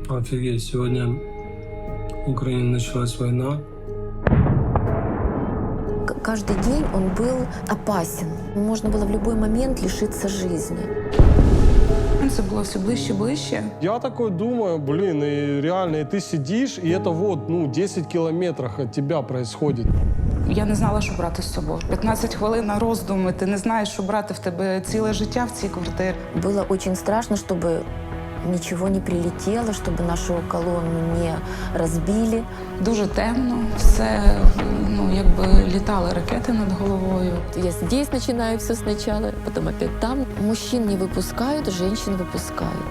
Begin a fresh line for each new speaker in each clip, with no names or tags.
Офигеть, сегодня в Украине началась война.
Каждый день он был опасен. Можно было в любой момент лишиться жизни.
Це було все ближче, ближче.
Я такой думаю, блин, и реально, и ты сидишь, и это вот, 10 километрах от тебя происходит.
Я не знала, що брати з собою. 15 хвилин на роздуми, ти не знаєш, що брати в тебе ціле життя в цій квартирі.
Было очень страшно, чтобы ничего не прилетело, чтобы нашу колонну не разбили.
Дуже темно, все, якби літали ракети над головою.
Я здесь начинаю все сначала, потом опять там. Мужчин не выпускают, женщин выпускают.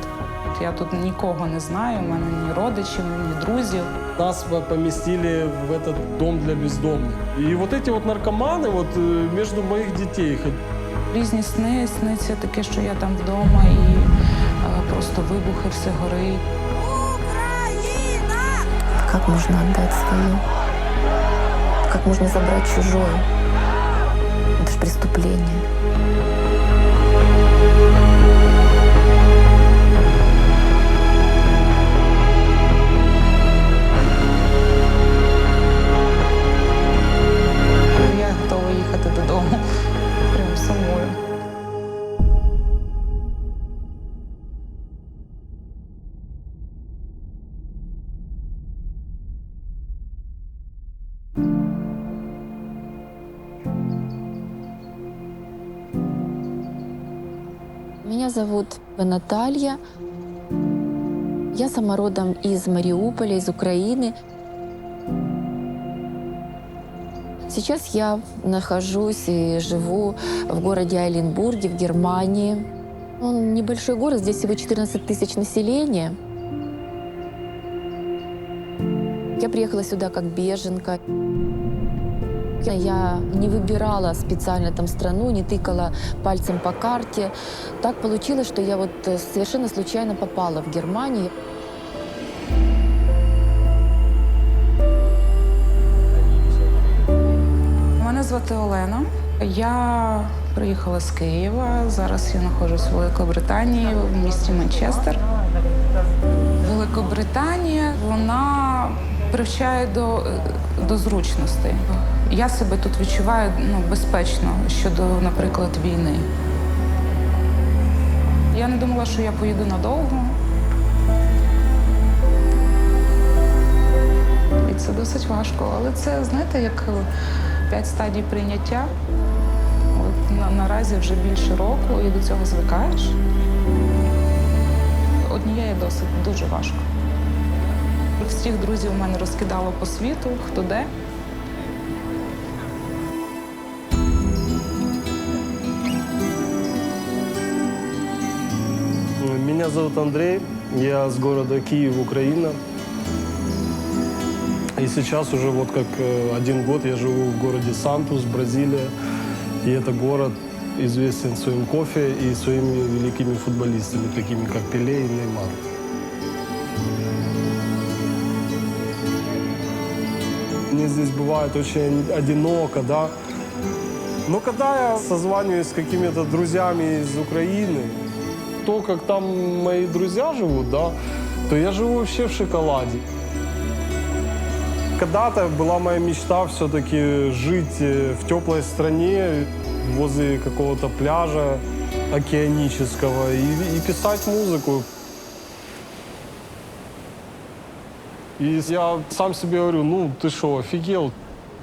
Я тут нікого не знаю, у мене ні родичів, ні друзів.
Нас поместили в этот дом для бездомных. И вот эти вот наркоманы между моих детей.
Різні сни, сниться таке, що я там вдома і просто вибухи, все горить.
Украина! Как можно отдать свое? Как можно забрать чужое? Это же преступление.
Я готова їхати додому. Прямо самою.
Меня зовут Наталья. Я сама родом из Мариуполя, из Украины. Сейчас я нахожусь и живу в городе Айленбурге, в Германии. Он небольшой город, здесь всего 14 тысяч населения. Я приехала сюда как беженка. Я не выбирала специально там страну, не тыкала пальцем по карте. Так получилось, что я совершенно случайно попала в Германию.
Мене звати Олена. Я приїхала з Києва. Зараз я знаходжусь в Великобританії, в місті Манчестер. Великобританія, вона привчає до зручностей. Я себе тут відчуваю безпечно щодо, наприклад, війни. Я не думала, що я поїду надовго. І це досить важко. Але це, знаєте, як 5 стадій прийняття. Наразі вже більше року і до цього звикаєш. Однієї досить дуже важко. Всіх друзів у мене розкидало по світу, хто де.
Меня зовут Андрей, я с города Киев, Украина. И сейчас уже как 1 год я живу в городе Сантус, Бразилия. И это город известен своим кофе и своими великими футболистами, такими как Пеле и Неймар. Мне здесь бывает очень одиноко, да. Но когда я созваниваюсь с какими-то друзьями из Украины, то, как там мои друзья живут, да, то я живу вообще в шоколаде. Когда-то была моя мечта все-таки жить в теплой стране, возле какого-то пляжа океанического и писать музыку. И я сам себе говорю, ты что, офигел?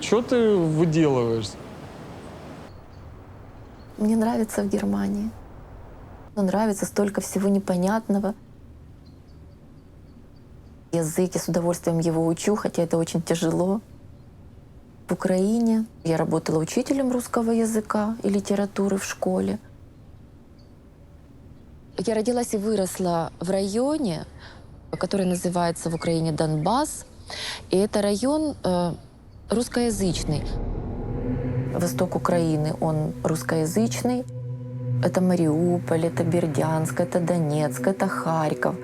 Что ты выделываешь?
Мне нравится в Германии. Нравится столько всего непонятного. Язык, я с удовольствием его учу, хотя это очень тяжело. В Украине я работала учителем русского языка и литературы в школе. Я родилась и выросла в районе, который называется в Украине Донбасс. И это район русскоязычный. Восток Украины, он русскоязычный. Это Мариуполь, это Бердянск, это Донецк, это Харьков.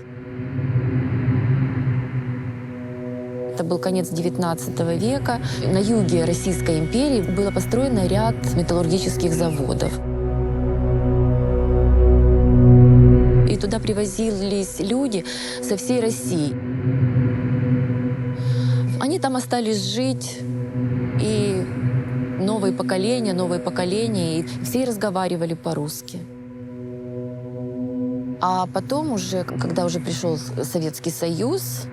Это был конец XIX века. На юге Российской империи было построено ряд металлургических заводов. И туда привозились люди со всей России. Они там остались жить, и новые поколения, и все разговаривали по-русски. А потом уже, когда уже пришел Советский Союз,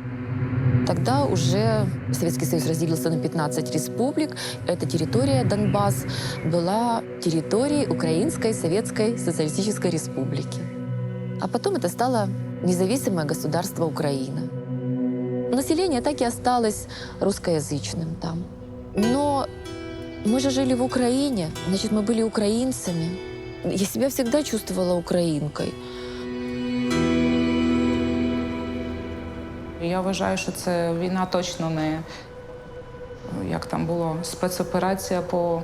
тогда уже Советский Союз разделился на 15 республик. Эта территория, Донбасс, была территорией Украинской Советской Социалистической Республики. А потом это стало независимое государство Украина. Население так и осталось русскоязычным там. Но мы же жили в Украине, значит, мы были украинцами. Я себя всегда чувствовала украинкой.
Я вважаю, що це війна точно не, як там було, спецоперація по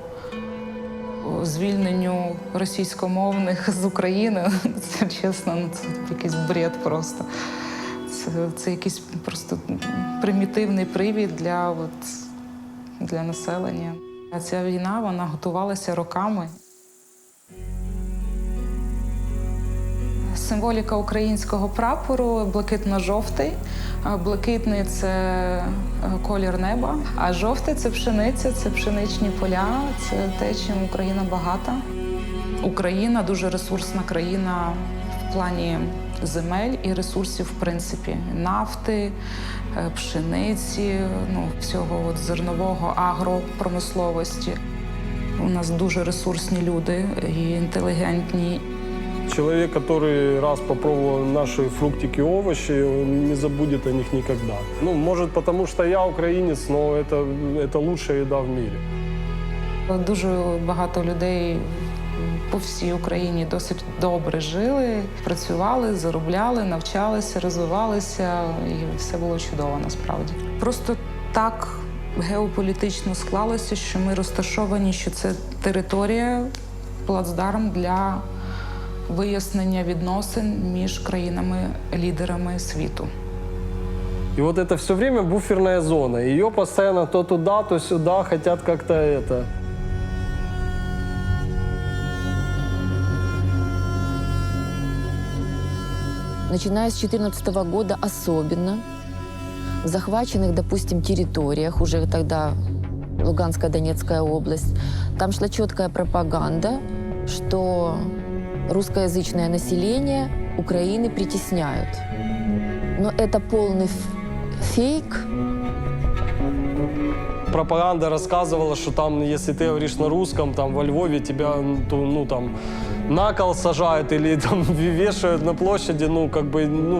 звільненню російськомовних з України. Це, чесно, це якийсь бред просто. Це якийсь просто примітивний привід для населення. А ця війна, вона готувалася роками. Символіка українського прапору блакитно-жовтий. Блакитний – це колір неба, а жовтий – це пшениця, це пшеничні поля, це те, чим Україна багата. Україна дуже ресурсна країна в плані земель і ресурсів, в принципі, нафти, пшениці, всього зернового, агропромисловості. У нас дуже ресурсні люди і інтелігентні.
Человек, который раз попробовал наши фруктики, овощи, он не забудет о них никогда. Может, потому что я украинец, но это лучшая еда в мире.
Дуже багато людей по всій Україні досить добре жили, працювали, заробляли, навчалися, розвивалися, і все було чудово насправді. Просто так геополітично склалося, що ми розташовані, що це територія, плацдарм для вияснення відносин між країнами-лідерами світу.
И вот это все время буферная зона. Ее постоянно то туда, то сюда хотят как-то это.
Начиная с 2014 года особенно, в захваченных, допустим, территориях, уже тогда Луганская, Донецкая область, там шла четкая пропаганда, что русскоязычное население Украины притесняют. Но это полный фейк.
Пропаганда рассказывала, что там, если ты говоришь на русском, там во Львове тебя, на кол сажают или там вешают на площади,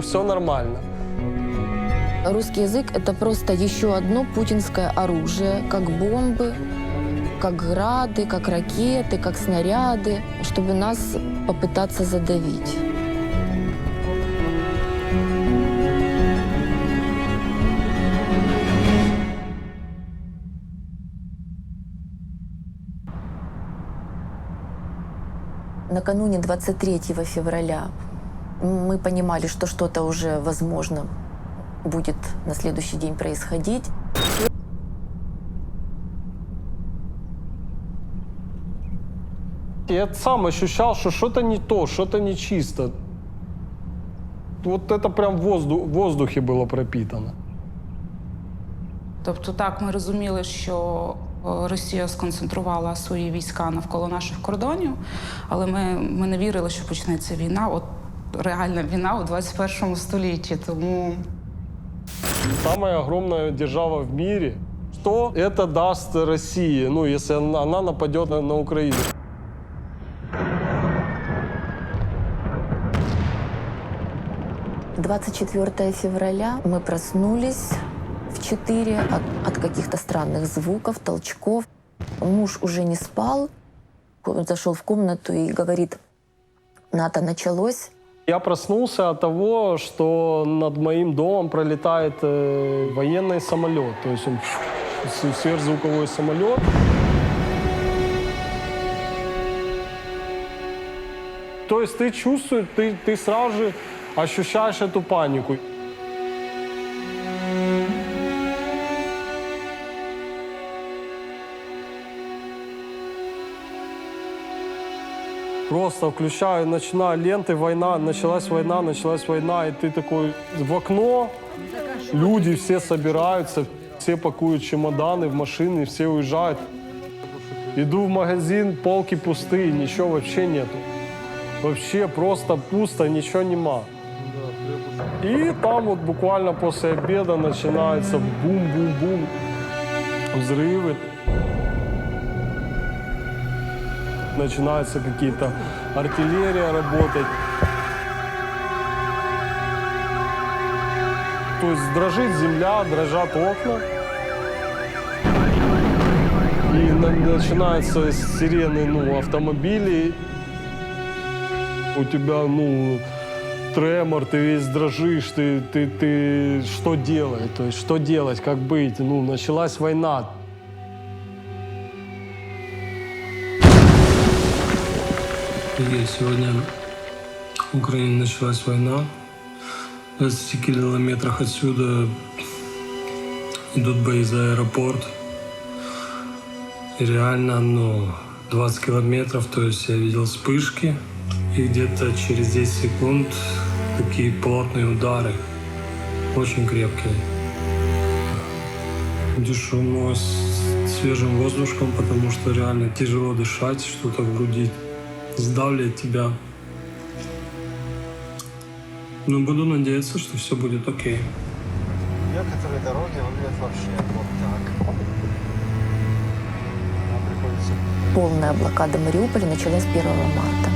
все нормально.
Русский язык — это просто еще одно путинское оружие, как бомбы, как грады, как ракеты, как снаряды, чтобы нас попытаться задавить. Накануне 23 февраля мы понимали, что что-то уже, возможно, будет на следующий день происходить.
Я сам ощущал, что что-то не то, что-то нечисто. Вот это прям в воздухе было пропитано.
Тобто так, ми розуміли, що Росія сконцентрувала свої війська навколо наших кордонів, але ми не вірили, що почнеться війна, реальна війна у 21 столітті, тому...
Самая огромная держава в мире. Что это даст России, если она нападет на Украину?
— 24 февраля мы проснулись в 4 от каких-то странных звуков, толчков. Муж уже не спал, он зашел в комнату и говорит: «НАТО, началось».
Я проснулся от того, что над моим домом пролетает военный самолет. То есть он сверхзвуковой самолет. То есть ты чувствуешь, ты сразу же ощущаешь эту панику. Просто включаю, начинаю ленты, война, началась война, и ты такой в окно, люди все собираются, все пакуют чемоданы в машины, все уезжают. Иду в магазин, полки пустые, ничего вообще нету. Вообще просто пусто, ничего нема. И там вот буквально после обеда начинается бум-бум-бум, взрывы. Начинаются какие-то артиллерия работать. То есть дрожит земля, дрожат окна. И начинаются сирены, автомобилей. У тебя, тремор, ты весь дрожишь, ты что делать? То есть что делать, как быть? Началась война.
И сегодня в Украине началась война. В 20 километрах отсюда идут бои за аэропорт. И реально, 20 километров, то есть я видел вспышки. И где-то через 10 секунд такие плотные удары, очень крепкие. Дышу свежим воздухом, потому что реально тяжело дышать, что-то в груди сдавливает тебя. Но буду надеяться, что все будет окей.
Некоторые дороги выглядят вообще вот так. Нам приходится...
Полная блокада Мариуполя началась 1 марта.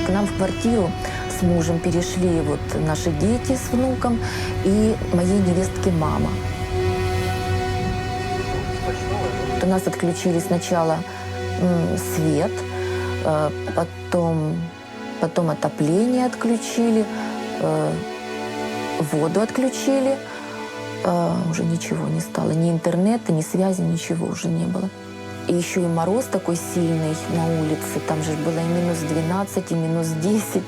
К нам в квартиру с мужем перешли наши дети с внуком и моей невестки мама. У нас отключили сначала свет, потом отопление отключили, воду отключили. Уже ничего не стало, ни интернета, ни связи, ничего уже не было. И еще и мороз такой сильный на улице, там же было и минус 12, и минус 10.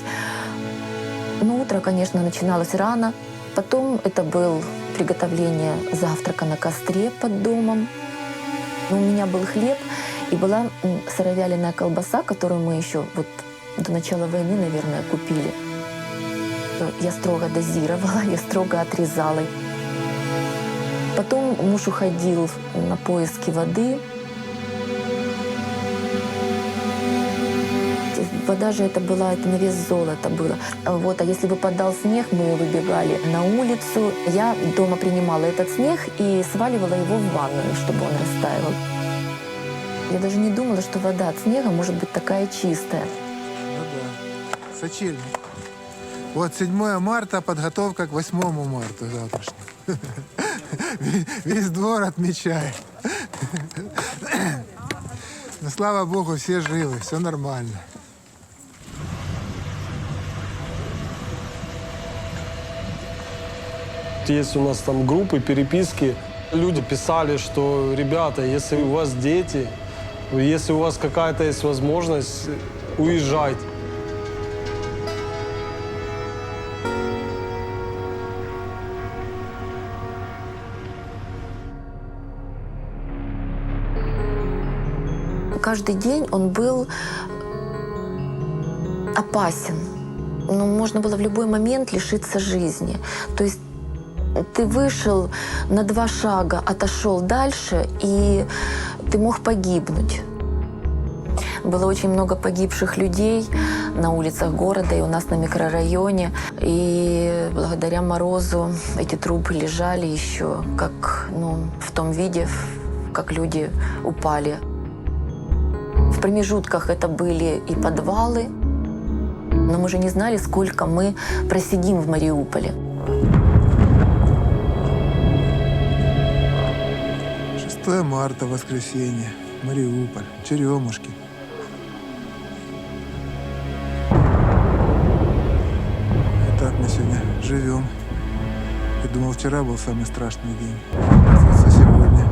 Утро, конечно, начиналось рано. Потом это было приготовление завтрака на костре под домом. У меня был хлеб и была сыровяленая колбаса, которую мы еще до начала войны, наверное, купили. Я строго дозировала, я строго отрезала. Потом муж уходил на поиски воды. Вода же это на вес золота было. А если выпадал снег, мы выбегали на улицу. Я дома принимала этот снег и сваливала его в ванную, чтобы он растаял. Я даже не думала, что вода от снега может быть такая чистая.
Да. Сочельник. 7 марта, подготовка к 8 марта завтрашнего. Весь двор отмечает. Но слава богу, все живы, все нормально.
Есть у нас там группы, переписки. Люди писали, что, ребята, если у вас дети, если у вас какая-то есть возможность, уезжайте.
Каждый день он был опасен. Можно было в любой момент лишиться жизни. То есть ты вышел на 2 шага, отошел дальше, и ты мог погибнуть. Было очень много погибших людей на улицах города и у нас на микрорайоне. И благодаря морозу эти трупы лежали еще как, в том виде, как люди упали. В промежутках это были и подвалы, но мы же не знали, сколько мы просидим в Мариуполе.
6 марта, воскресенье, Мариуполь, Черемушки. И так мы сегодня живем. Я думал, вчера был самый страшный день. Оказывается, сегодня.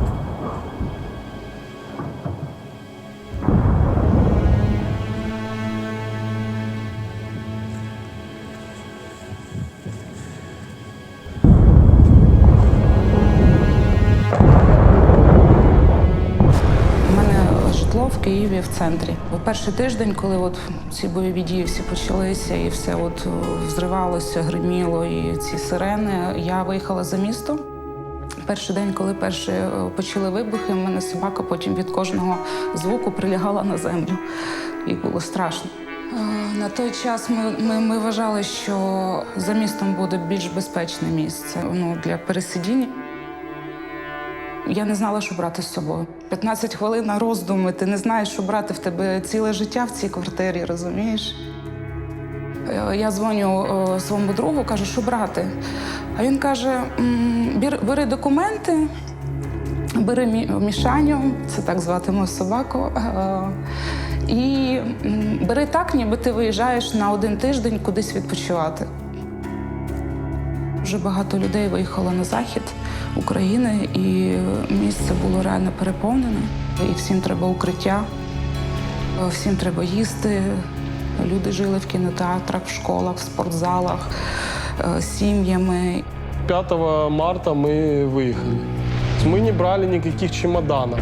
Києві, в центрі. У перший тиждень, коли от ці бойові дії всі почалися і все от взривалося, гриміло, і ці сирени, я виїхала за місто. Перший день, коли перші почали вибухи, в мене собака потім від кожного звуку прилягала на землю. І було страшно. На той час ми вважали, що за містом буде більш безпечне місце для пересидіння. Я не знала, що брати з собою. 15 хвилин на роздуми, ти не знаєш, що брати, в тебе ціле життя в цій квартирі, розумієш? Я дзвоню своєму другу, кажу, що брати. А він каже, бери документи, бери Мішаню, це так звати мою собаку, і бери так, ніби ти виїжджаєш на 1 тиждень кудись відпочивати. Вже багато людей виїхало на захід України, і місце було реально переповнене. І всім треба укриття, всім треба їсти. Люди жили в кінотеатрах, в школах, в спортзалах, сім'ями.
5 марта мы выехали. Мы не брали никаких чемоданов,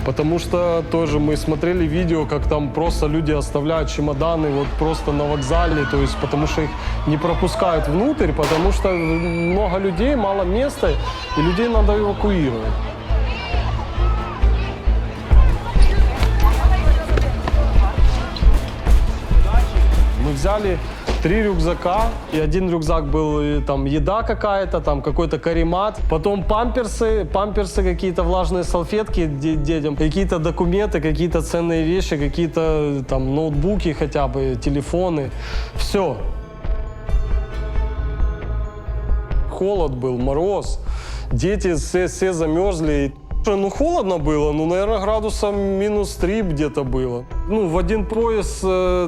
потому что тоже мы смотрели видео, как там просто люди оставляют чемоданы вот просто на вокзале, то есть потому что их не пропускают внутрь, потому что много людей, мало места, и людей надо эвакуировать. Мы взяли 3 рюкзака, и 1 рюкзак был там еда какая-то, там какой-то каремат, потом памперсы какие-то, влажные салфетки детям, какие-то документы, какие-то ценные вещи, какие-то там ноутбуки хотя бы, телефоны, все. Холод был, мороз, дети все замерзли. Ну, холодно было, наверное, градусов -3 где-то было. В один пояс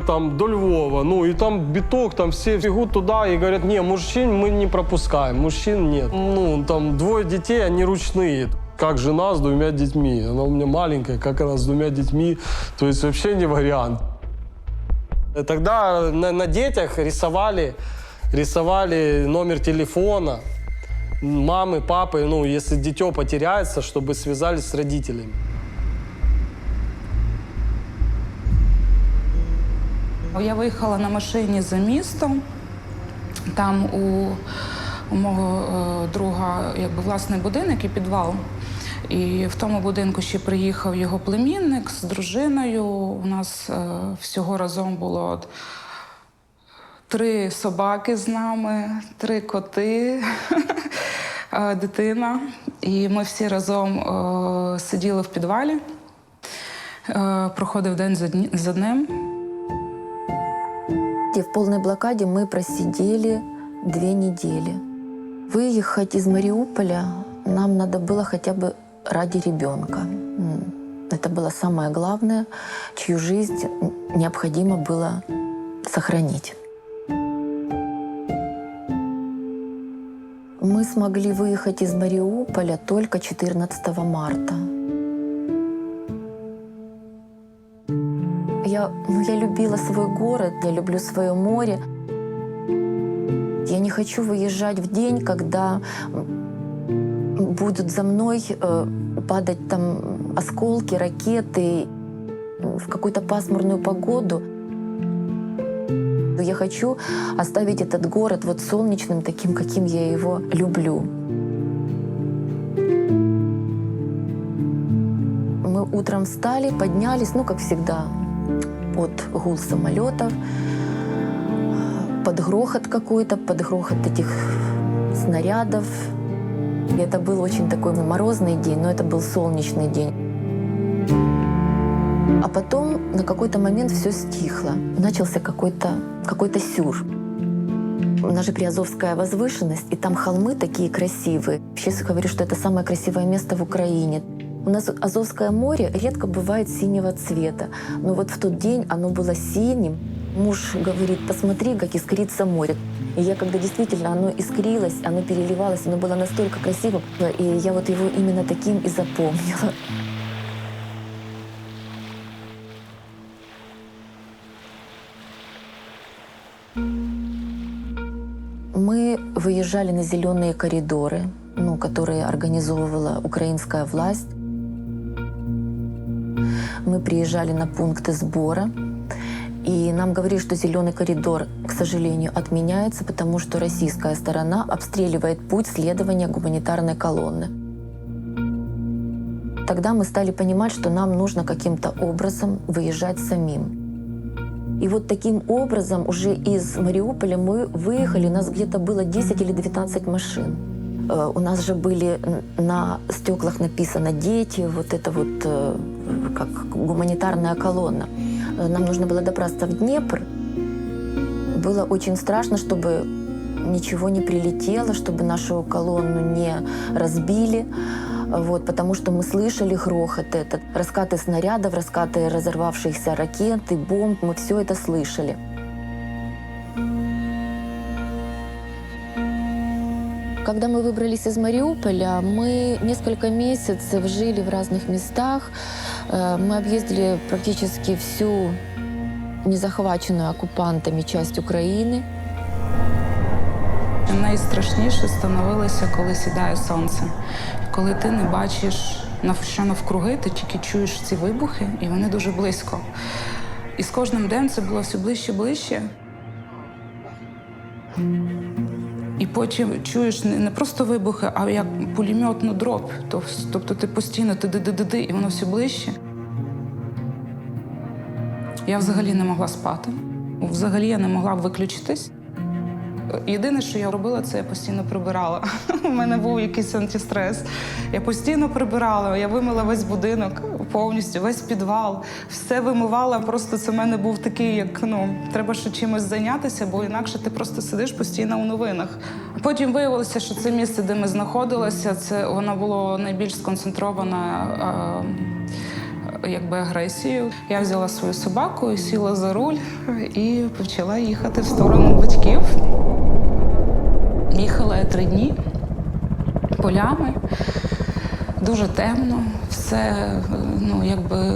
там до Львова, и там биток, там все бегут туда и говорят, не, мужчин мы не пропускаем, мужчин нет. Там 2 детей, они ручные. Как жена с 2 детьми, она у меня маленькая, как она с 2 детьми, то есть вообще не вариант. Тогда на детях рисовали номер телефона, мамы, папы, если дитё потеряется, чтобы связались с родителями.
Я виїхала на машині за містом. Там у мого друга власний будинок і підвал. І в тому будинку ще приїхав його племінник з дружиною. У нас всього разом було 3 собаки з нами, 3 коти, дитина. І ми всі разом сиділи в підвалі. Проходив день за днем.
В полной блокаде мы просидели 2 недели. Выехать из Мариуполя нам надо было хотя бы ради ребенка. Это было самое главное, чью жизнь необходимо было сохранить. Мы смогли выехать из Мариуполя только 14 марта. Я любила свой город, я люблю свое море. Я не хочу выезжать в день, когда будут за мной падать там осколки, ракеты в какую-то пасмурную погоду. Я хочу оставить этот город вот солнечным, таким, каким я его люблю. Мы утром встали, поднялись, как всегда, под гул самолетов, под грохот какой-то, под грохот этих снарядов. И это был очень такой морозный день, но это был солнечный день. А потом на какой-то момент все стихло. Начался какой-то сюр. У нас же Приазовская возвышенность, и там холмы такие красивые. Вообще говорю, что это самое красивое место в Украине. У нас Азовское море редко бывает синего цвета. Но вот в тот день оно было синим. Муж говорит, посмотри, как искрится море. И я, когда действительно оно искрилось, оно переливалось, оно было настолько красиво. И я вот его именно таким и запомнила. Мы выезжали на зеленые коридоры, которые организовывала украинская власть. Мы приезжали на пункты сбора, и нам говорили, что зеленый коридор, к сожалению, отменяется, потому что российская сторона обстреливает путь следования гуманитарной колонны. Тогда мы стали понимать, что нам нужно каким-то образом выезжать самим. И вот таким образом уже из Мариуполя мы выехали, у нас где-то было 10 или 12 машин. У нас же были на стеклах написано «Дети», вот это вот как гуманитарная колонна. Нам нужно было добраться в Днепр. Было очень страшно, чтобы ничего не прилетело, чтобы нашу колонну не разбили. Вот, потому что мы слышали грохот этот, раскаты снарядов, раскаты разорвавшихся ракет и бомб, мы все это слышали. Когда мы выбрались из Мариуполя, мы несколько месяцев жили в разных местах. Мы объездили практически всю незахваченную оккупантами часть України.
Найстрашніше становилося, коли сідає сонце. Коли ти не бачиш, що навкруги, ти тільки чуєш ці вибухи, і вони дуже близько. І з кожним днем це було все ближче і ближче. І потім чуєш не просто вибухи, а як пулеметну дробь. Тобто ти постійно ти-ди-ди-ди-ди, і воно все ближче. Я взагалі не могла спати. Взагалі я не могла виключитись. Єдине, що я робила, це я постійно прибирала. У мене був якийсь антистрес. Я постійно прибирала, я вимила весь будинок повністю, весь підвал. Все вимивала, просто це в мене був такий, як, треба ще чимось зайнятися, бо інакше ти просто сидиш постійно у новинах. Потім виявилося, що це місце, де ми знаходилися, воно було найбільш сконцентроване агресією. Я взяла свою собаку і сіла за руль і почала їхати в сторону батьків. Їхала я 3 дні полями, дуже темно, все,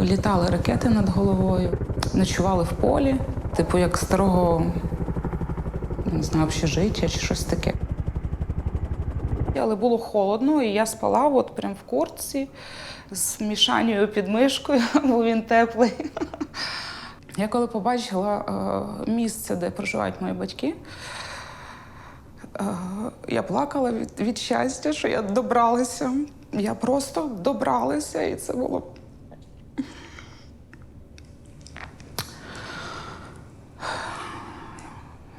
літали ракети над головою, ночували в полі, як старого, не знаю, общежиття чи щось таке. Але було холодно, і я спала от прям в куртці з Мішанею під мишкою, бо він теплий. Я коли побачила місце, де проживають мої батьки, я плакала від щастя, що я добралася. Я просто добралася, і це було...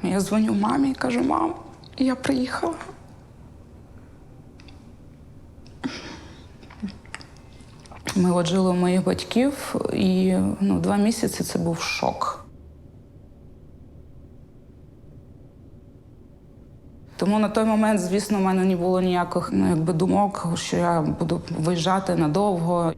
Я дзвоню мамі і кажу: «Мам, я приїхала». Ми от жили у моїх батьків, і 2 місяці це був шок. Тому на той момент, звісно, в мене не було ніяких думок, що я буду виїжджати надовго.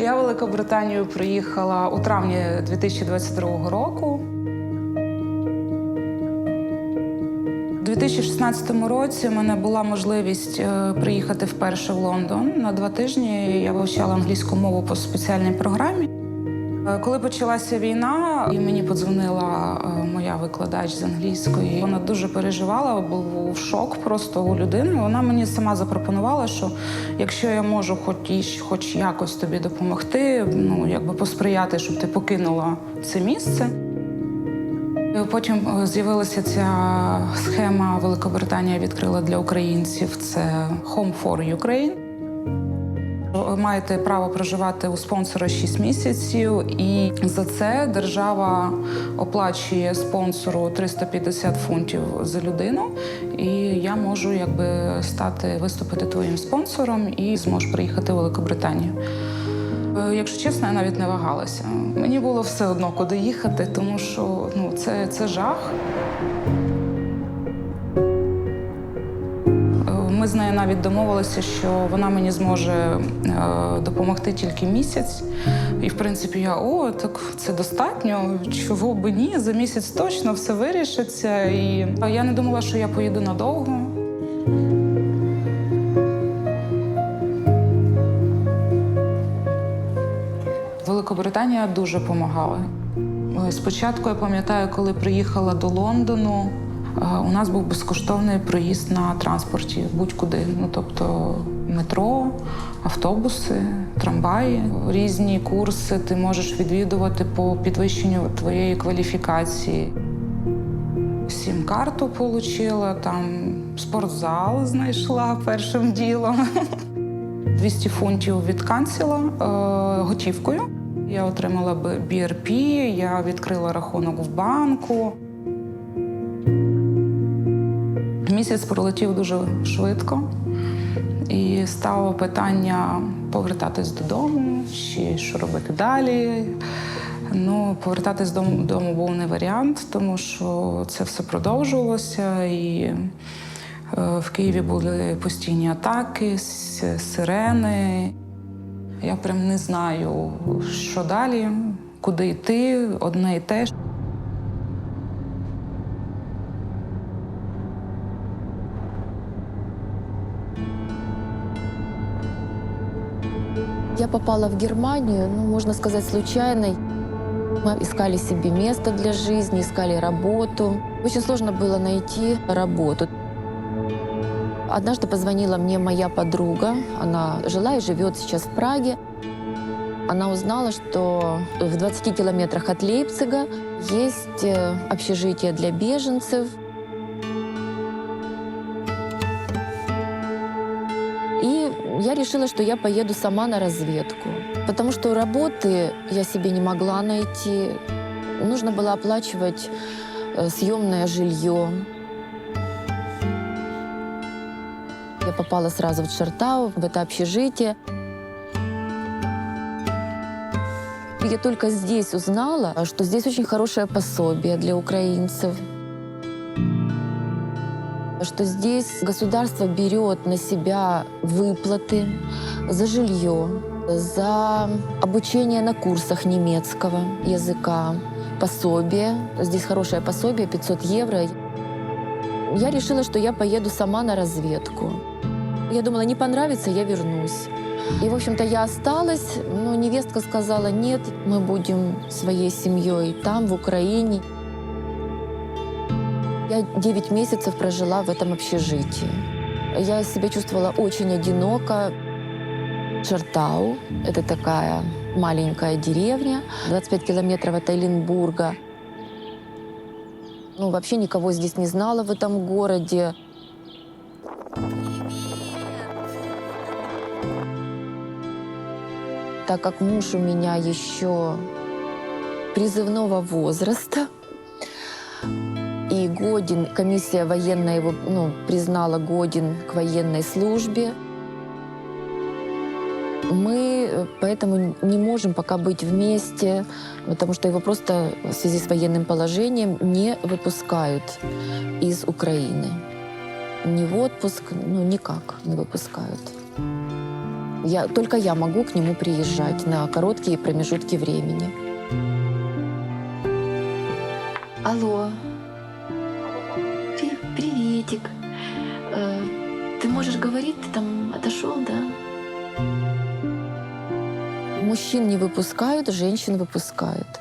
Я в Великобританію приїхала у травні 2022 року. У 2016 році в мене була можливість приїхати вперше в Лондон. На 2 тижні я вивчала англійську мову по спеціальній програмі. Коли почалася війна, і мені подзвонила моя викладач з англійської, вона дуже переживала, був шок просто у людини. Вона мені сама запропонувала, що якщо я можу хоч якось тобі допомогти, посприяти, щоб ти покинула це місце. Потім з'явилася ця схема, Великобританія відкрила для українців, це Home for Ukraine. Маєте право проживати у спонсора 6 місяців, і за це держава оплачує спонсору 350 фунтів за людину, і я можу виступити твоїм спонсором і зможу приїхати у Великобританію. Якщо чесно, я навіть не вагалася. Мені було все одно, куди їхати, тому що це жах. Ми з нею навіть домовилися, що вона мені зможе допомогти тільки місяць. І, в принципі, так це достатньо, чого б ні, за місяць точно все вирішиться. І я не думала, що я поїду надовго. Великобританія дуже допомагала. Спочатку, я пам'ятаю, коли приїхала до Лондону, У нас був безкоштовний проїзд на транспорті будь-куди. Ну, тобто метро, автобуси, трамваї, різні курси ти можеш відвідувати по підвищенню твоєї кваліфікації. Сім-карту отримала, там спортзал знайшла першим ділом. 200 фунтів від канціла готівкою. Я отримала BRP, я відкрила рахунок в банку. Місяць пролетів дуже швидко. І стало питання повертатись додому, чи що робити далі. Ну, повертатись додому був не варіант, тому що це все продовжувалося. І в Києві були постійні атаки, сирени. Я прям не знаю, що далі, куди йти, одне і те ж.
Я попала в Германию, ну, можно сказать, случайно. Мы искали себе место для жизни, искали работу. Очень сложно было найти работу. Однажды позвонила мне моя подруга. Она жила и живет сейчас в Праге. Она узнала, что в 20 километрах от Лейпцига есть общежитие для беженцев. И я решила, что я поеду сама на разведку. Потому что работы я себе не могла найти. Нужно было оплачивать съемное жилье. Я попала сразу в Шартау, в это общежитие. Я только здесь узнала, что здесь очень хорошее пособие для украинцев. Что здесь государство берет на себя выплаты за жилье, за обучение на курсах немецкого языка, пособие. Здесь хорошее пособие, 500 евро. Я решила, что я поеду сама на разведку. Я думала, не понравится, я вернусь. И, в общем-то, я осталась, но невестка сказала, нет, мы будем своей семьей там, в Украине. Я 9 месяцев прожила в этом общежитии. Я себя чувствовала очень одиноко. Шартау — это такая маленькая деревня, 25 километров от Эйленбурга. Ну, вообще никого здесь не знала в этом городе. Так как муж у меня еще призывного возраста, и годен, комиссия военная его признала годен к военной службе, мы поэтому не можем пока быть вместе, потому что его просто в связи с военным положением не выпускают из Украины. Ни в отпуск, никак не выпускают. Только я могу к нему приезжать на короткие промежутки времени. Алло. Приветик. Ты можешь говорить? Ты там отошел, да? Мужчин не выпускают, женщин выпускают.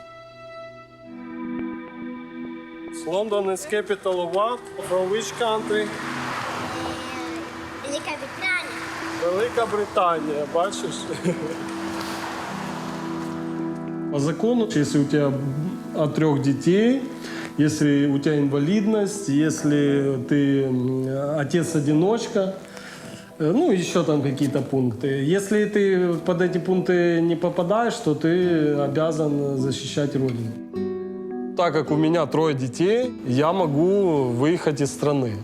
London is capital of what? From which country?
Велика Британія.
Велика Британия, бачишь? По закону, если у тебя от 3 детей, если у тебя инвалидность, если ты отец-одиночка, еще там какие-то пункты. Если ты под эти пункты не попадаешь, то ты обязан защищать родину. Так как у меня 3 детей, я могу выехать из страны.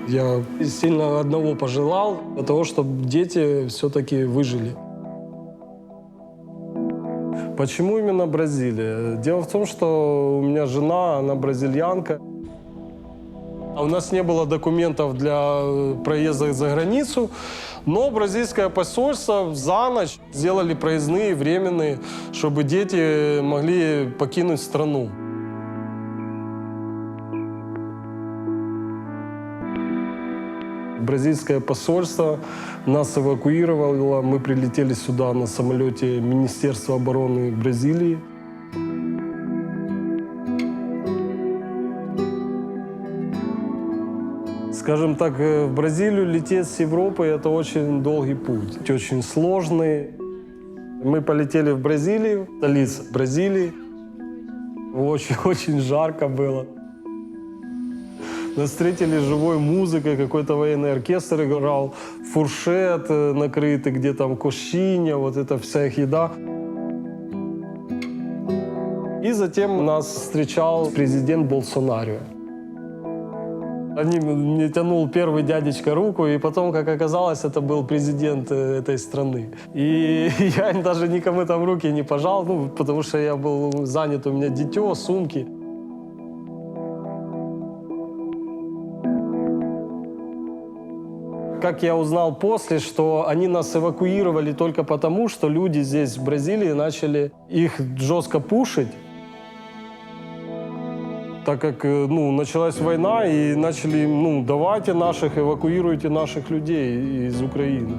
Я сильно одного пожелал, для того, чтобы дети все-таки выжили. Почему именно Бразилия? Дело в том, что у меня жена, она бразильянка. У нас не было документов для проезда за границу, но бразильское посольство за ночь сделали проездные, временные, чтобы дети могли покинуть страну. Бразильское посольство Нас эвакуировало, мы прилетели сюда на самолете Министерства обороны Бразилии. Скажем так, в Бразилию лететь с Европы – это очень долгий путь, очень сложный. Мы полетели в Бразилию, столица Бразилии. Очень жарко было. Нас встретили живой музыкой, какой-то военный оркестр играл, фуршет накрытый, где там кошинья, вот эта вся их еда. И затем нас встречал президент Болсонаро. Мне тянул первый дядечка руку, и потом, как оказалось, это был президент этой страны. И я даже никому там руки не пожал, потому что я был занят, у меня дитё, сумки. Как я узнал после, что они нас эвакуировали только потому, что люди здесь, в Бразилии, начали их жестко пушить. Так как началась война, и начали, давайте наших, эвакуируйте наших людей из Украины.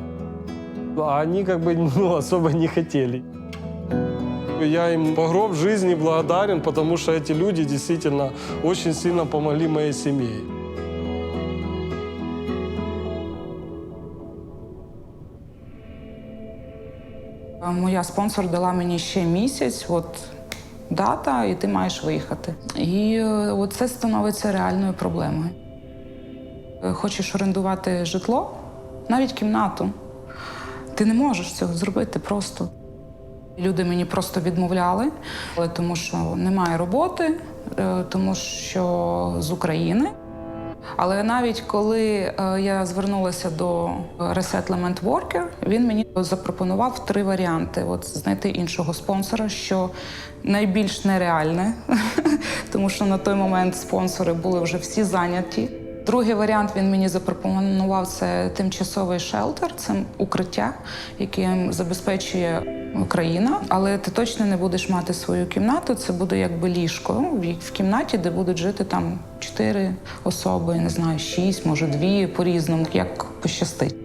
А они особо не хотели. Я им по гроб жизни благодарен, потому что эти люди действительно очень сильно помогли моей семье.
Моя спонсор дала мені ще місяць, дата, і ти маєш виїхати. І це становиться реальною проблемою. Хочеш орендувати житло, навіть кімнату, ти не можеш цього зробити просто. Люди мені просто відмовляли, тому що немає роботи, тому що з України. Але навіть коли я звернулася до Resettlement Worker, він мені запропонував 3 варіанти. Знайти іншого спонсора, що найбільш нереальне, тому що на той момент спонсори були вже всі зайняті. Другий варіант він мені запропонував – це тимчасовий шелтер, це укриття, яке забезпечує Україна. Але ти точно не будеш мати свою кімнату, це буде якби ліжко в кімнаті, де будуть жити там 4 особи, не знаю, 6, може 2, по-різному, як пощастить.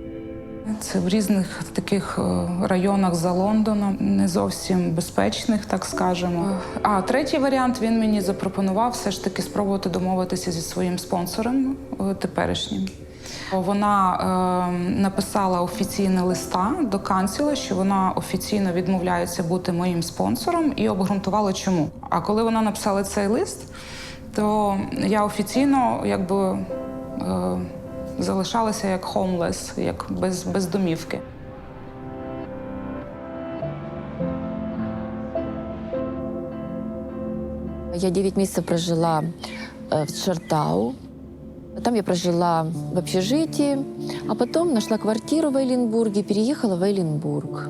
Це в різних таких районах за Лондоном, не зовсім безпечних, так скажемо. А третій варіант, він мені запропонував все ж таки спробувати домовитися зі своїм спонсором теперішнім. Вона написала офіційне листа до канцлера, що вона офіційно відмовляється бути моїм спонсором, і обґрунтувала чому. А коли вона написала цей лист, то я офіційно залишалася як homeless, як без домівки.
Я 9 месяцев прожила в Шартау. Там я прожила в общежитии, а потом нашла квартиру в Эйленбурге, переехала в Эйленбург.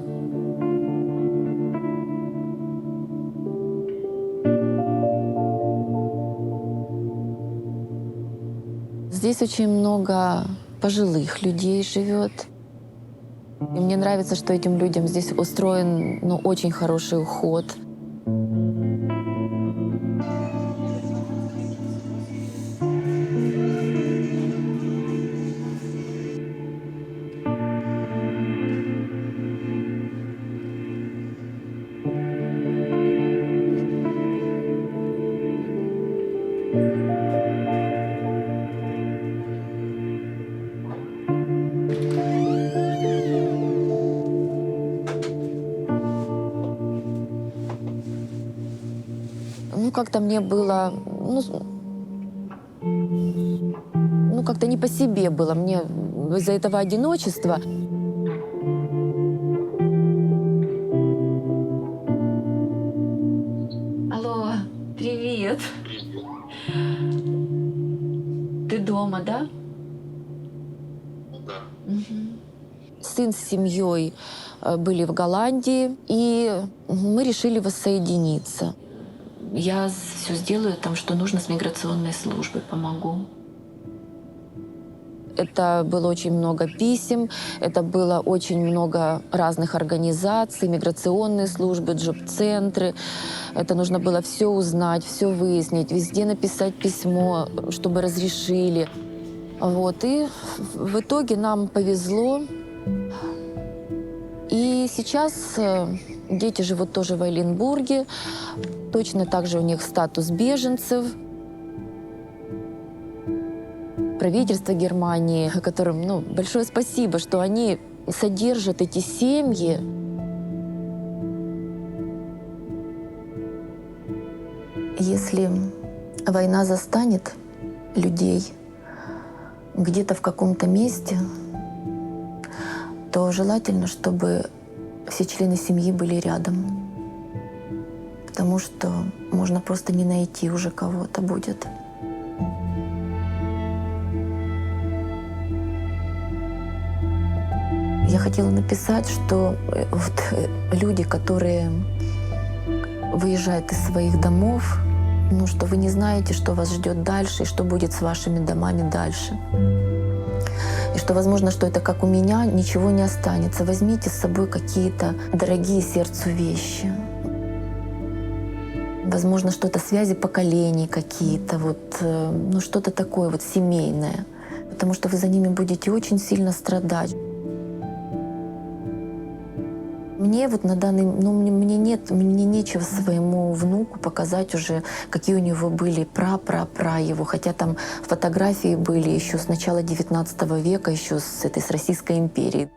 Здесь очень много пожилых людей живет. И мне нравится, что этим людям здесь устроен очень хороший уход. Как-то мне было, как-то не по себе было мне из-за этого одиночества. Алло, привет. Ты дома, да?
Да.
Угу. Сын с семьей были в Голландии, и мы решили воссоединиться. Я все сделаю там, что нужно с миграционной службой, помогу. Это было очень много писем, это было очень много разных организаций, миграционные службы, джоб-центры. Это нужно было все узнать, все выяснить, везде написать письмо, чтобы разрешили. И в итоге нам повезло. И сейчас дети живут тоже в Айленбурге. Точно так же у них статус беженцев. Правительство Германии, которым большое спасибо, что они содержат эти семьи. Если война застанет людей где-то в каком-то месте, то желательно, чтобы все члены семьи были рядом. Потому что можно просто не найти уже кого-то будет. Я хотела написать, что люди, которые выезжают из своих домов, что вы не знаете, что вас ждет дальше и что будет с вашими домами дальше. И что, возможно, что это как у меня, ничего не останется. Возьмите с собой какие-то дорогие сердцу вещи. Возможно, что-то связи поколений какие-то, что-то такое семейное. Потому что вы за ними будете очень сильно страдать. Мне на данный, мне нечего своему внуку показать уже, какие у него были пра его, хотя там фотографии были еще с начала XIX века, еще с Российской империи.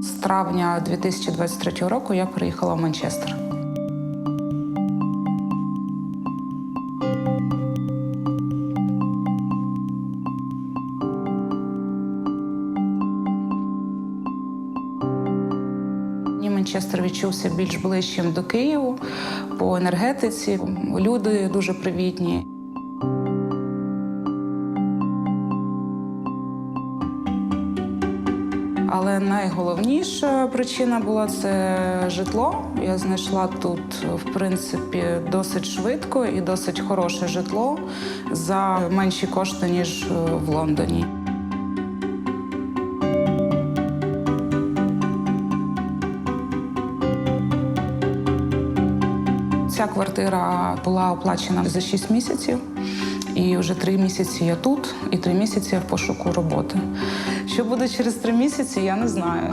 З травня 2023 року я приїхала в Манчестер. Манчестер відчувся більш ближчим до Києву по енергетиці. Люди дуже привітні. Але найголовніша причина була це житло. Я знайшла тут, в принципі, досить швидко і досить хороше житло за менші кошти, ніж в Лондоні. Ця квартира була оплачена за 6 місяців, і вже 3 місяці я тут, і 3 місяці я в пошуку роботи. Що буде через 3 місяці, я не знаю.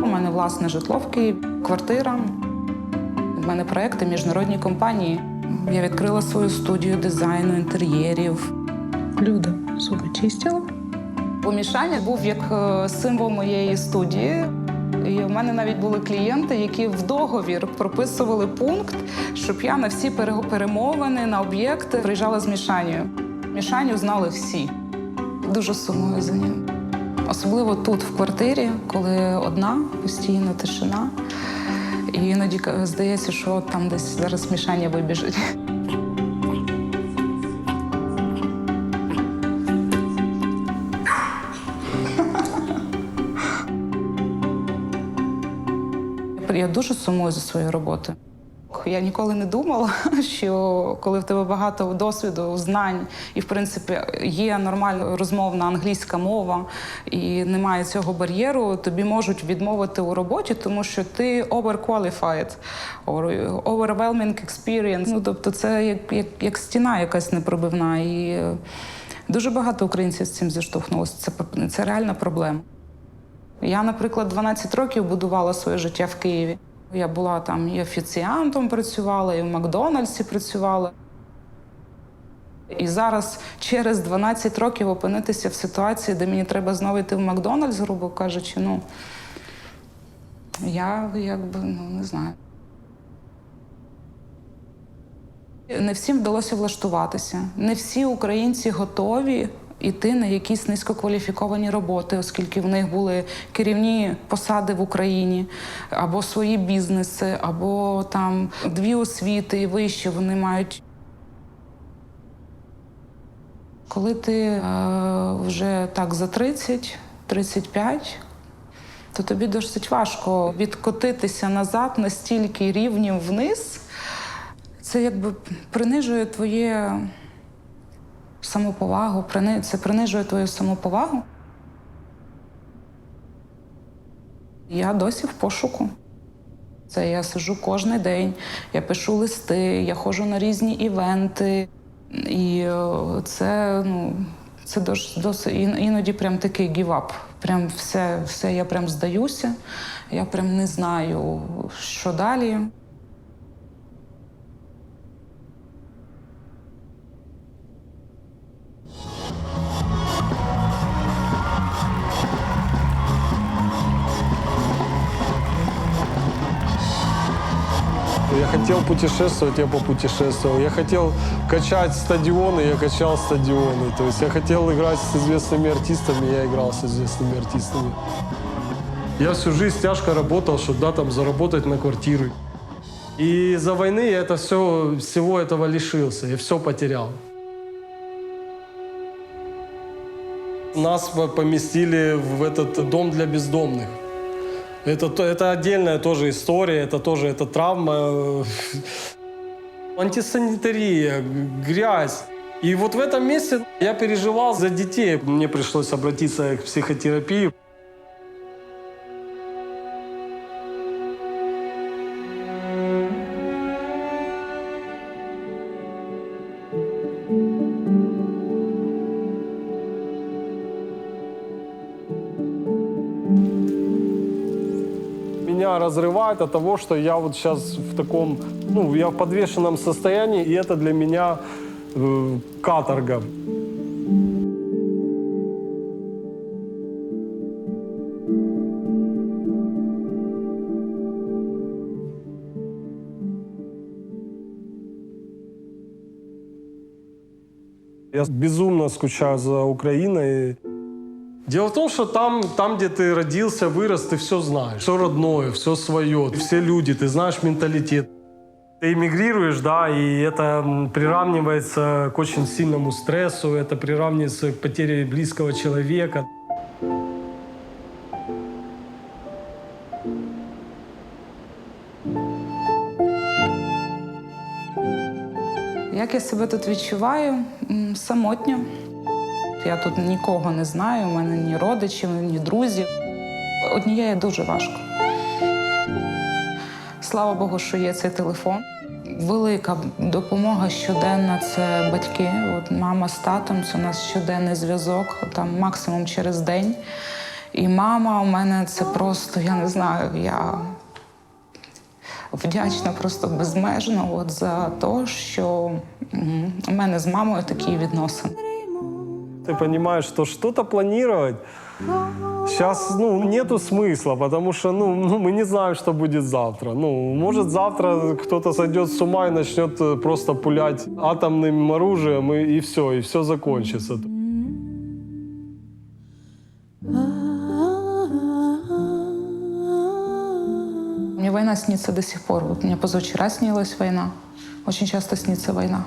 У мене власне житло в Києві, квартира. У мене проекти міжнародні компанії. Я відкрила свою студію дизайну, інтер'єрів.
Люда зуби чистила?
Помішання був як символ моєї студії. І в мене навіть були клієнти, які в договір прописували пункт, щоб я на всі перемовини, на об'єкти приїжджала з Мішанею. Мішаню знали всі. Дуже сумую за ним. Особливо тут, в квартирі, коли одна, постійно тишина. І іноді здається, що там десь зараз Мішаня вибіжить. Я дуже сумую за свою роботу. Я ніколи не думала, що коли в тебе багато досвіду, знань, і, в принципі, є нормальна розмовна англійська мова, і немає цього бар'єру, тобі можуть відмовити у роботі, тому що ти overqualified, or overwhelming experience. Тобто це як стіна якась непробивна. І дуже багато українців з цим зіштовхнулося. Це реальна проблема. Я, наприклад, 12 років будувала своє життя в Києві. Я була там і офіціантом працювала, і в Макдональдсі працювала. І зараз через 12 років опинитися в ситуації, де мені треба знову йти в Макдональдс, грубо кажучи, я не знаю. Не всім вдалося влаштуватися. Не всі українці готові йти на якісь низькокваліфіковані роботи, оскільки в них були керівні посади в Україні, або свої бізнеси, або там 2 освіти і вище вони мають. Коли ти вже так за 30-35, то тобі досить важко відкотитися назад на стільки рівнів вниз. Це принижує твоє самоповагу, це принижує твою самоповагу. Я досі в пошуку. Це я сиджу кожен день, я пишу листи, я ходжу на різні івенти. І це, це досить іноді прям такий гівап. Прям все, я прям здаюся, я прям не знаю, що далі.
Я хотел путешествовать, я попутешествовал. Я хотел качать стадионы, я качал стадионы. То есть я хотел играть с известными артистами, я играл с известными артистами. Я всю жизнь тяжко работал, чтобы там заработать на квартиру. И из-за войны я всего этого лишился, я все потерял. Нас поместили в этот дом для бездомных. Это отдельная тоже история, это травма, антисанитария, грязь. И вот в этом месте я переживал за детей. Мне пришлось обратиться к психотерапии. Меня разрывает от того, что я вот сейчас в таком, я в подвешенном состоянии, и это для меня каторга. Я безумно скучаю за Украиной. Дело в том, что там, где ты родился, вырос, ты все знаешь. Все родное, все свое, все люди, ты знаешь менталитет. Ты эмигрируешь, да, и это приравнивается к очень сильному стрессу, это приравнивается к потере близкого человека.
Як я себе тут відчуваю? Самотньо. Я тут нікого не знаю, у мене ні родичів, ні друзів. Однією дуже важко. Слава Богу, що є цей телефон. Велика допомога щоденна – це батьки. От мама з татом – це у нас щоденний зв'язок, там максимум через день. І мама у мене – це просто, я не знаю, я вдячна просто безмежно за те, що у мене з мамою такі відносини.
Ты понимаешь, что что-то планировать сейчас нету смысла, потому что мы не знаем, что будет завтра. Может, завтра кто-то сойдет с ума и начнет просто пулять атомным оружием, и все закончится.
Мне война снится до сих пор. Вот мне позавчера снилась война. Очень часто снится война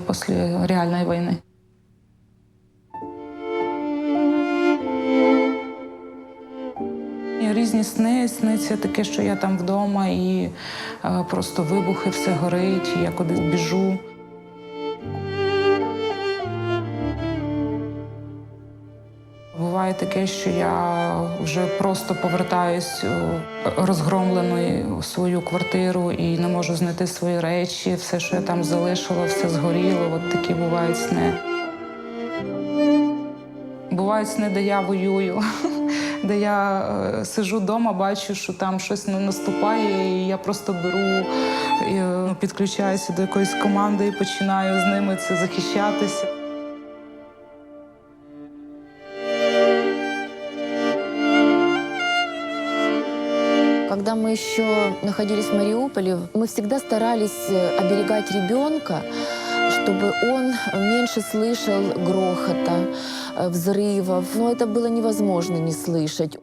после реальной войны. Різні сни. Сниться таке, що я там вдома і просто вибухи, все горить, і я кудись біжу. Буває таке, що я вже просто повертаюсь розгромленою в свою квартиру і не можу знайти свої речі, все, що я там залишила, все згоріло. От такі бувають сни. Бувають сни, де я воюю, де я сиджу вдома, бачу, що там щось наступає, і я просто беру, і підключаюся до якоїсь команди і починаю з ними це захищатися.
Когда мы еще находились в Мариуполе, мы всегда старались оберегать ребенка, чтобы он меньше слышал грохота, взрывов. Но это было невозможно не слышать.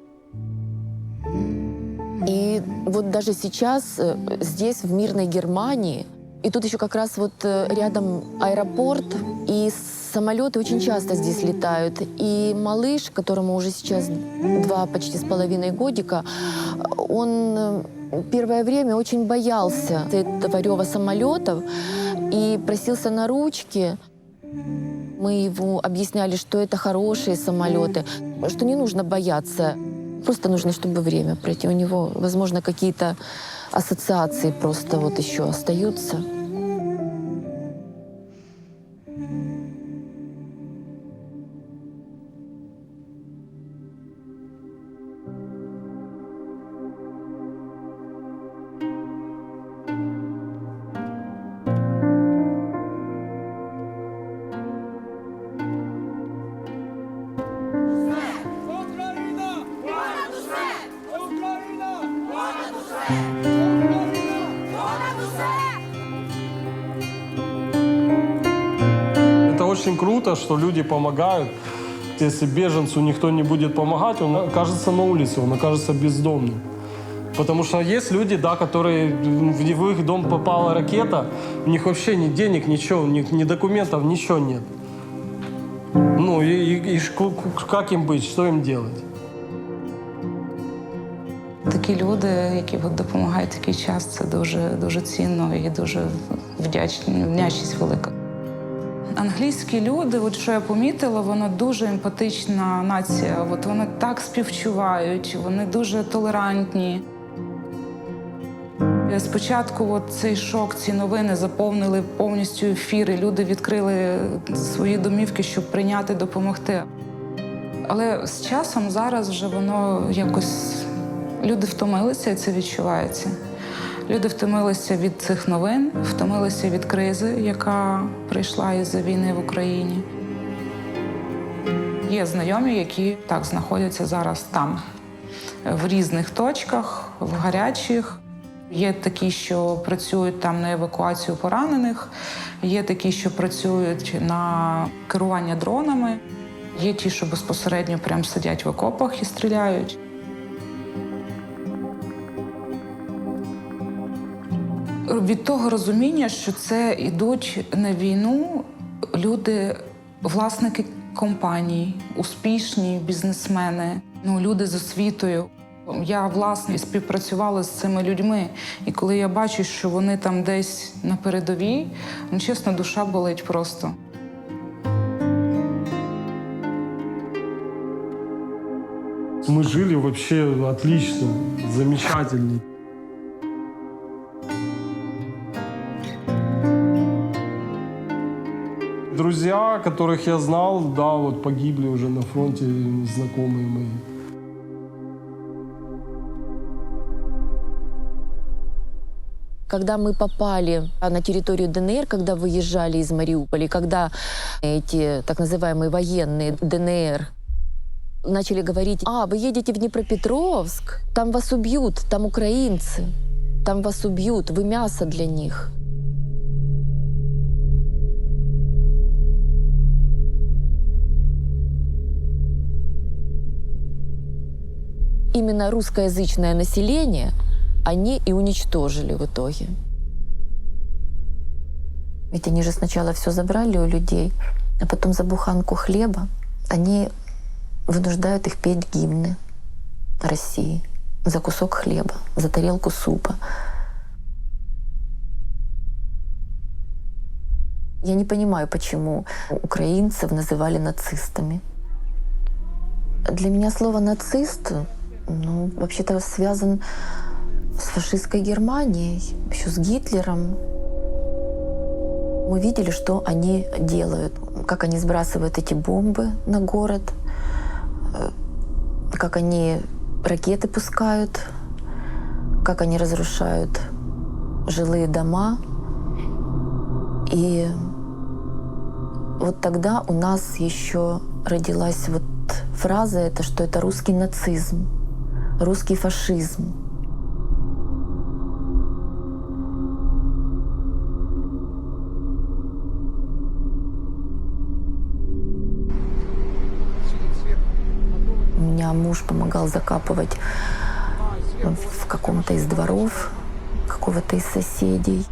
И вот даже сейчас, здесь, в мирной Германии, и тут еще как раз вот рядом аэропорт, и самолеты очень часто здесь летают. И малыш, которому уже сейчас 2 почти с половиной годика, он первое время очень боялся этого рева самолетов и просился на ручки. Мы ему объясняли, что это хорошие самолеты, что не нужно бояться. Просто нужно, чтобы время пройти. У него, возможно, какие-то ассоциации просто вот еще остаются.
Это очень круто, что люди помогают. Если беженцу никто не будет помогать, он окажется на улице, он окажется бездомным. Потому что есть люди, да, которые в их дом попала ракета, у них вообще ни денег, ничего, у них ни документов, ничего нет. Ну и как им быть, что им делать?
Такі люди, які от допомагають в такий час, це дуже цінно і дуже вдячність велика. Англійські люди, от що я помітила, вона дуже емпатична нація. От вони так співчувають, вони дуже толерантні. Спочатку от цей шок, ці новини заповнили повністю ефіри. Люди відкрили свої домівки, щоб прийняти, допомогти. Але з часом зараз вже воно якось... Люди втомилися, і це відчувається. Люди втомилися від цих новин, втомилися від кризи, яка прийшла із-за війни в Україні. Є знайомі, які так знаходяться зараз там, в різних точках, в гарячих. Є такі, що працюють там на евакуацію поранених, є такі, що працюють на керування дронами, є ті, що безпосередньо прям сидять в окопах і стріляють. Від того розуміння, що це йдуть на війну люди, власники компаній, успішні бізнесмени, люди з освітою. Я, власне, співпрацювала з цими людьми. І коли я бачу, що вони там десь на передовій, чесно, душа болить просто.
Мы жили вообще отлично, замечательно. Друзья, которых я знал, да, вот погибли уже на фронте, знакомые мои.
Когда мы попали на территорию ДНР, когда выезжали из Мариуполя, когда эти так называемые военные ДНР начали говорить: вы едете в Днепропетровск, там вас убьют, там украинцы, там вас убьют, вы мясо для них. Именно русскоязычное население они и уничтожили в итоге. Ведь они же сначала все забрали у людей, а потом за буханку хлеба они вынуждают их петь гимны России за кусок хлеба, за тарелку супа. Я не понимаю, почему украинцев называли нацистами. Для меня слово «нацист» вообще-то связан с фашистской Германией, еще с Гитлером. Мы видели, что они делают, как они сбрасывают эти бомбы на город, как они ракеты пускают, как они разрушают жилые дома. И вот тогда у нас еще родилась вот фраза эта, что это русский нацизм, русский фашизм. У меня муж помогал закапывать в каком-то из дворов, какого-то из соседей.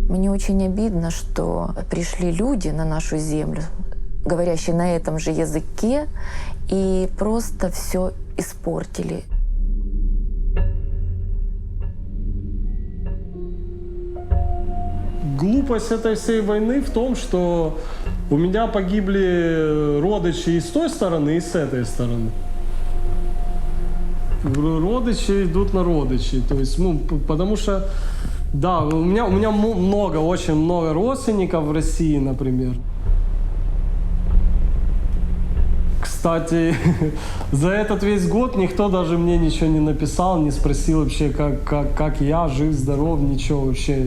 Мне очень обидно, что пришли люди на нашу землю, говорящие на этом же языке, и просто все испортили.
Глупость этой всей войны в том, что у меня погибли родичи и с той стороны, и с этой стороны. Родичи идут на родичей. То есть, потому что, да, у меня много, очень много родственников в России, например. Кстати, за этот весь год никто даже мне ничего не написал, не спросил вообще, как я, жив, здоров, ничего вообще.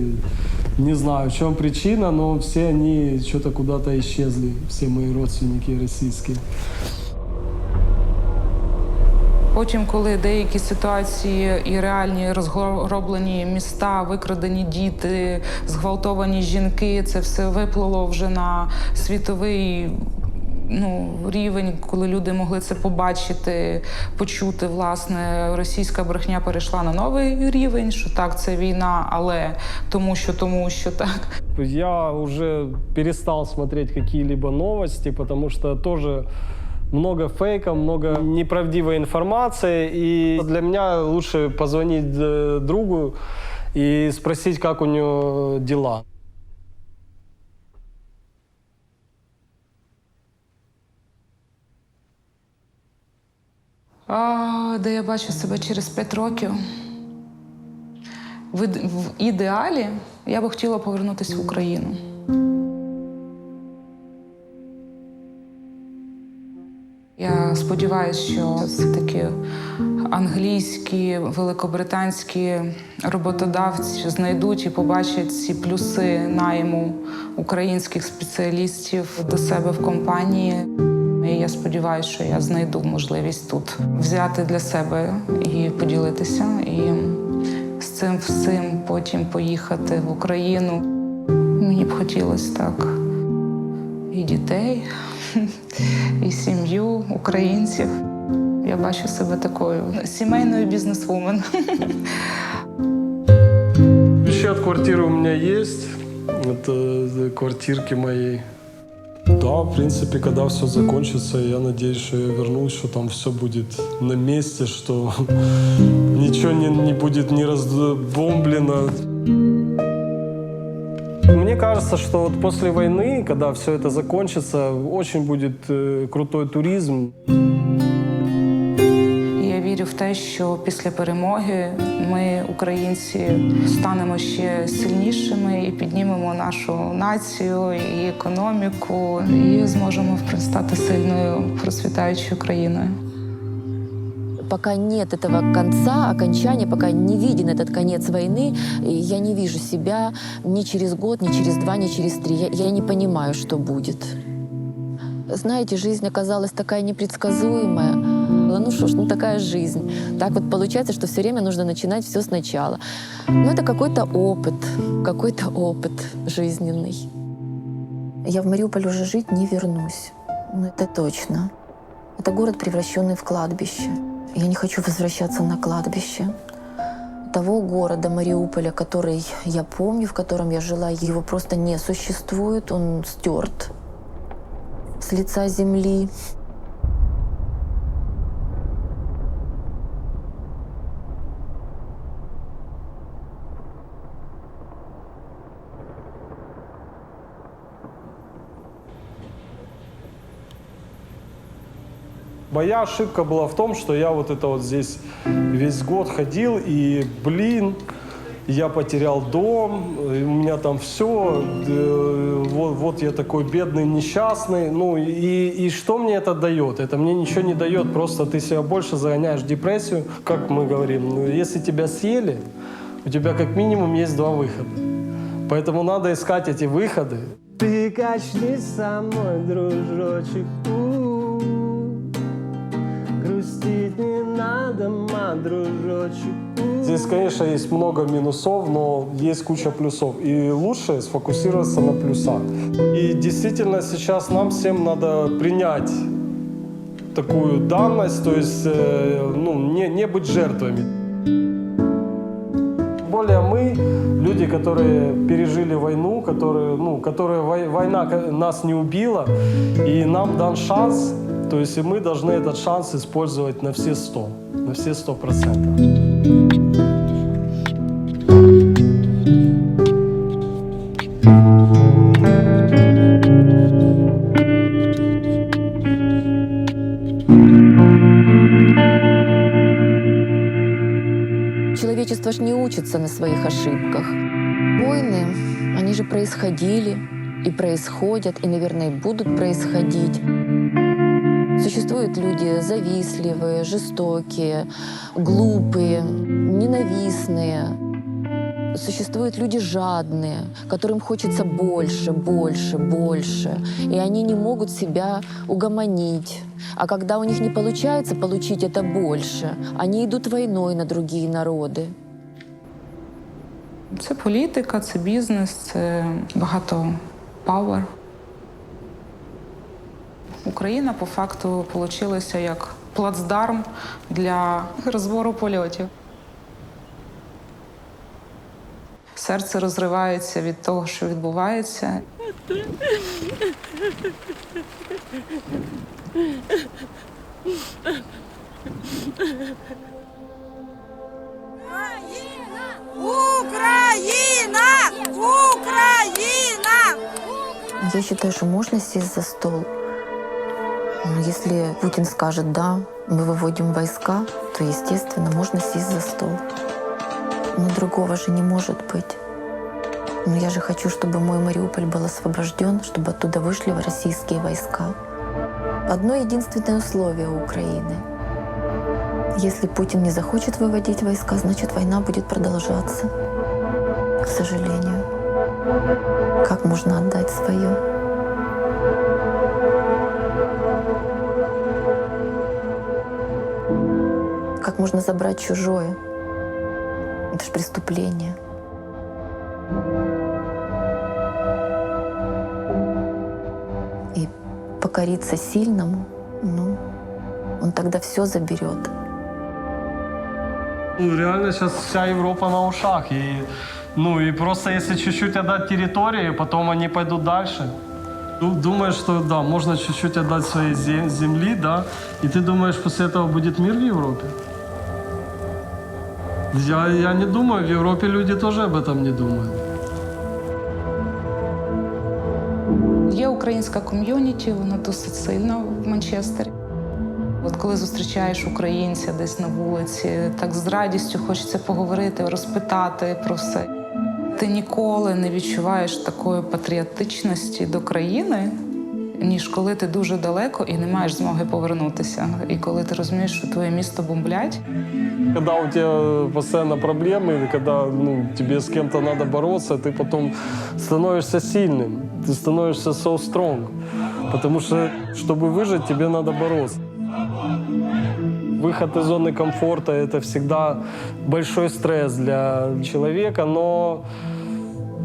Не знаю, в чем причина, но все они что-то куда-то исчезли, все мои родственники российские.
Потім, коли деякі ситуації і реальні розгроблені міста, викрадені діти, зґвалтовані жінки, це все виплило вже на світовий рівень, коли люди могли це побачити, почути, власне, російська брехня перейшла на новий рівень, що так, це війна, але тому що так.
Я уже перестал смотреть какие-либо новости, потому что тоже много фейков, много неправдивой информации, и для меня лучше позвонить другу и спросить, как у него дела.
Де я бачу себе через 5 років? В ідеалі я би хотіла повернутися в Україну. Я сподіваюся, що все-таки англійські, великобританські роботодавці знайдуть і побачать ці плюси найму українських спеціалістів до себе в компанії. І я сподіваюся, що я знайду можливість тут взяти для себе і поділитися. І з цим всім потім поїхати в Україну. Мені б хотілося так і дітей, і сім'ю українців. Я бачу себе такою сімейною бізнесвумен.
Ключи от квартиры у меня есть. Это квартирки моей. Да, в принципе, когда все закончится, я надеюсь, что я вернусь, что там все будет на месте, что ничего не будет не разбомблено. Мне кажется, что вот после войны, когда все это закончится, очень будет крутой туризм.
Я вірю в те, що після перемоги ми, українці, станемо ще сильнішими і піднімемо нашу націю і економіку, і зможемо стати сильною, процвітаючою країною.
Пока нет этого конца, окончания, пока не виден этот конец войны, я не вижу себя ни через год, ни через 2, ни через 3. Я не понимаю, что будет. Знаете, жизнь оказалась такая непредсказуемая. Ну что ж, такая жизнь. Так вот получается, что все время нужно начинать все сначала. Но это какой-то опыт жизненный. Я в Мариуполь уже жить не вернусь. Это точно. Это город, превращенный в кладбище. Я не хочу возвращаться на кладбище. Того города Мариуполя, который я помню, в котором я жила, его просто не существует. Он стерт с лица земли.
Моя ошибка была в том, что я вот здесь весь год ходил, и, я потерял дом, у меня там все, вот я такой бедный, несчастный. И что мне это дает? Это мне ничего не дает, просто ты себя больше загоняешь в депрессию. Как мы говорим, если тебя съели, у тебя как минимум есть 2 выхода. Поэтому надо искать эти выходы. Ты качнись со мной, дружочек. Грустить не надо, дружочек. Здесь, конечно, есть много минусов, но есть куча плюсов. И лучше сфокусироваться на плюсах. И действительно сейчас нам всем надо принять такую данность, то есть не быть жертвами. Тем более мы, люди, которые пережили войну, которые война нас не убила, и нам дан шанс. То есть и мы должны этот шанс использовать на все 100%. На все 100%.
Человечество ж не учится на своих ошибках. Войны, они же происходили и происходят, и, наверное, и будут происходить. Существуют люди завистливые, жестокие, глупые, ненавистные. Существуют люди жадные, которым хочется больше, больше, больше. И они не могут себя угомонить. А когда у них не получается получить это больше, они идут войной на другие народи.
Це політика, це бізнес, це багато пауер. Україна по факту получилася як плацдарм для розбору польотів. Серце розривається від того, що відбувається.
Украина! Украина!
Я считаю, что можно сесть за стол. Но если Путин скажет «да, мы выводим войска», то, естественно, можно сесть за стол. Но другого же не может быть. Но я же хочу, чтобы мой Мариуполь был освобожден, чтобы оттуда вышли российские войска. Одно единственное условие у Украины. Если Путин не захочет выводить войска, значит, война будет продолжаться. К сожалению. Как можно отдать свое? Как можно забрать чужое? Это же преступление. И покориться сильному, ну, он тогда все заберет.
Ну, реально сейчас вся Европа на ушах. И просто если чуть-чуть отдать территории, потом они пойдут дальше. Думаешь, что да, можно чуть-чуть отдать своей земли, да, и ты думаешь, после этого будет мир в Европе? Я не думаю, в Европе люди тоже об этом не думают.
Є українська ком'юніті, вона досить сильна в Манчестері. От коли зустрічаєш українця десь на вулиці, так з радістю хочеться поговорити, розпитати про все. Ти ніколи не відчуваєш такої патріотичності до країни, ніж коли ти дуже далеко і не маєш змоги повернутися. І коли ти розумієш, що твоє місто бомблять.
Когда у тебя постоянно проблемы, когда тебе с кем-то надо бороться, ты потом становишься сильным, ты становишься so strong. Потому что, чтобы выжить, тебе надо бороться. Выход из зоны комфорта – это всегда большой стресс для человека, но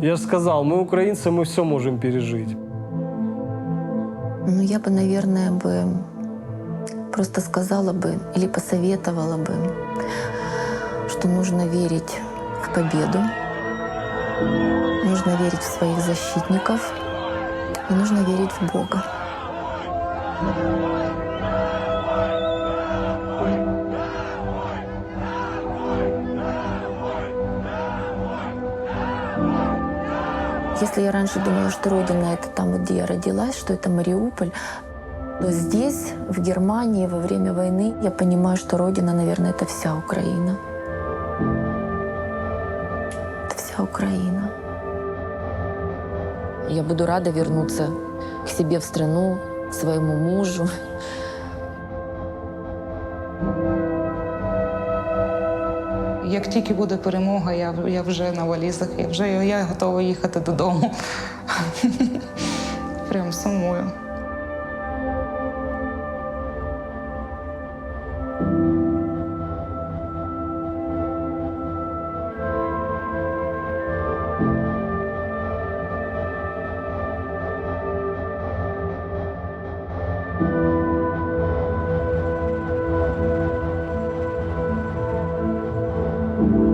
я же сказал, мы украинцы, мы все можем пережить.
Ну, я бы, наверное, просто сказала бы или посоветовала бы, что нужно верить в победу, нужно верить в своих защитников и нужно верить в Бога. Если я раньше думала, что Родина — это там, вот, где я родилась, что это Мариуполь, то здесь, в Германии, во время войны, я понимаю, что Родина, наверное, это вся Украина. Это вся Украина. Я буду рада вернуться к себе в страну, к своему мужу.
Як тільки буде перемога, я вже на валізах, я готова їхати додому. Прям сумую.
Thank you.